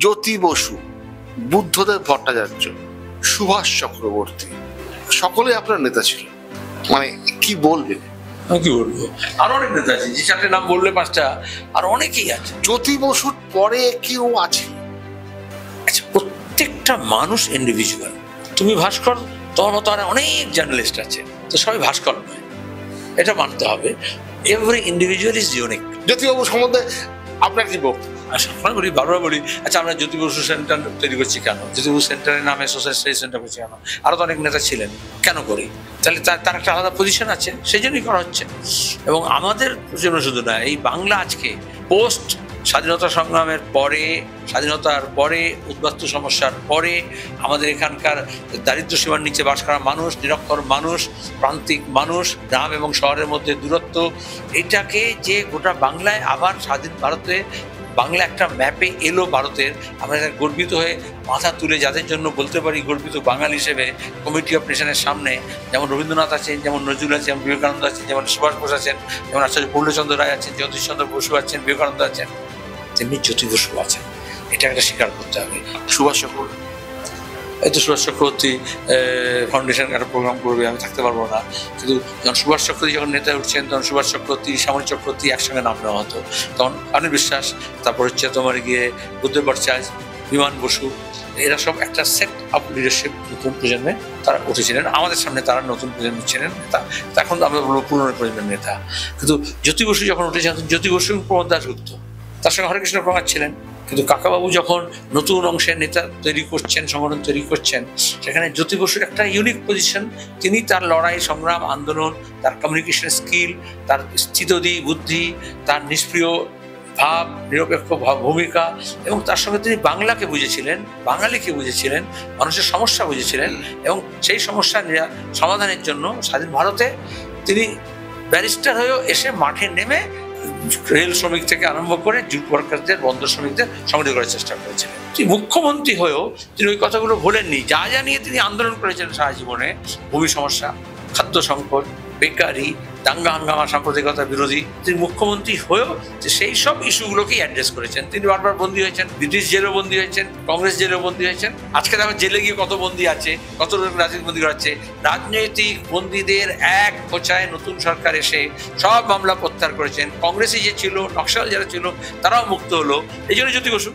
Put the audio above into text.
জ্যোতি বসু, বুদ্ধদেব ভট্টাচার্য, সুভাষ চক্রবর্তী, সকলে আপনার নেতা ছিল। মানে কি বলবেন? আমি কি বলবো, আরো অনেক নেতা আছে, যে চারটে নাম বললে পাঁচটা, আর অনেকেই আছে। জ্যোতি বসুর পরে কেউ আছে? আচ্ছা, প্রত্যেকটা মানুষ ইন্ডিভিজুয়াল। তুমি ভাস্কর, তোমার মতো আর অনেক জার্নালিস্ট আছে, তো সবাই ভাস্কর নয়, এটা মানতে হবে। Every individual is unique. Jyotibabu সম্বন্ধে আপনার কি বক্তব্য? আমরা বলি, বারবার বলি, আচ্ছা আমরা জ্যোতি বসু সেন্টার তৈরি করছি কেন, জ্যোতি বসু সেন্টারের নামে সোশ্যাল স্টাডিজ সেন্টার করছি কেন, আরও তো অনেক নেতা ছিলেন, কেন করি? তাহলে তার একটা আলাদা পজিশন আছে, সেই জন্যই করা হচ্ছে। এবং আমাদের জন্য শুধু না, এই বাংলা আজকে পোস্ট স্বাধীনতা সংগ্রামের পরে, স্বাধীনতার পরে, উদ্বাস্তু সমস্যার পরে আমাদের এখানকার দারিদ্র্য সীমার নিচে বাস করা মানুষ, নিরক্ষর মানুষ, প্রান্তিক মানুষ, গ্রাম এবং শহরের মধ্যে দূরত্ব, এটাকে যে গোটা বাংলায় আবার স্বাধীন ভারতে বাংলা একটা ম্যাপে এলো ভারতের, আমরা গর্বিত হয়ে মাথা তুলে যাদের জন্য বলতে পারি গর্বিত বাঙালি হিসেবে, কমিটি অফ নেশনের সামনে যেমন রবীন্দ্রনাথ আছেন, যেমন নজরুল আছেন, যেমন বিবেকানন্দ আছেন, যেমন সুভাষ বোস আছেন, যেমন আচার্য পূর্ণচন্দ্র রায় আছেন, জগদীশচন্দ্র বসু আছেন, বিবেকানন্দ আছেন, তেমনি জ্যোতি বসু আছেন। এটা একটা স্বীকার করতে হবে। সুভাষ চক্রবর্তী, এই তো সুভাষ চক্রবর্তী ফাউন্ডেশন একটা প্রোগ্রাম করবে, আমি থাকতে পারবো না, কিন্তু যখন সুভাষ চক্রবর্তী যখন নেতা উঠছেন, তখন সুভাষ চক্রবর্তী, শ্যামল চক্রবর্তী একসঙ্গে নাম নেওয়া হতো, তখন অনিল বিশ্বাস, তারপর হচ্ছে তোমার গিয়ে বুদ্ধদেব ভট্টাচার্য, বিমান বসু, এরা সব একটা সেট আপ লিডারশিপ নতুন প্রজন্মে তারা উঠেছিলেন, আমাদের সামনে তারা নতুন প্রজন্ম ছিলেন নেতা। এখন তো আমরা বলবো পুরনো প্রজন্মের নেতা। কিন্তু জ্যোতি বসু যখন উঠেছেন, জ্যোতি বসু প্রমোদ দাশগুপ্ত, তার সঙ্গে হরেকৃষ্ণ প্রমাদ ছিলেন। কিন্তু কাকাবাবু যখন নতুন অংশের নেতা তৈরি করছেন, সংগঠন তৈরি করছেন, সেখানে জ্যোতি বসুর একটা ইউনিক পজিশন। তিনি তার লড়াই, সংগ্রাম, আন্দোলন, তার কমিউনিকেশন স্কিল, তার স্থিতদি বুদ্ধি, তার নিষ্ক্রিয় ভাব, নিরপেক্ষ ভূমিকা, এবং তার সঙ্গে তিনি বাংলাকে বুঝেছিলেন, বাঙালিকে বুঝেছিলেন, মানুষের সমস্যা বুঝেছিলেন, এবং সেই সমস্যা সমাধানের জন্য স্বাধীন ভারতে তিনি ব্যারিস্টার হয়েও এসে মাঠে নেমে রেল শ্রমিক থেকে আরম্ভ করে জুট ওয়ার্কারদের, বন্দর শ্রমিকদের সংগঠিত করার চেষ্টা করেছিলেন। তিনি মুখ্যমন্ত্রী হয়েও তিনি ওই কথাগুলো ভোলেননি। যা যা নিয়ে তিনি আন্দোলন করেছিলেন সারা জীবনে, ভূমি সমস্যা, খাদ্য সংকট, বেকারি, দাঙ্গা হাঙ্গামা, সাম্প্রদায়িকতা বিরোধী, তিনি মুখ্যমন্ত্রী হয়েও যে সেই সব ইস্যুগুলোকেই অ্যাড্রেস করেছেন। তিনি বারবার বন্দী হয়েছেন, ব্রিটিশ জেলেও বন্দী হয়েছেন, কংগ্রেস জেলেও বন্দী হয়েছেন। আজকে দেখো জেলে গিয়ে কত বন্দী আছে, কত রাজনৈতিক বন্দী করাচ্ছে। রাজনৈতিক বন্দীদের এক খোঁচায় নতুন সরকার এসে সব মামলা প্রত্যাহার করেছেন। কংগ্রেসে যে ছিল, নকশাল যারা ছিল, তারাও মুক্ত হলো। এই জন্য জ্যোতি বসু।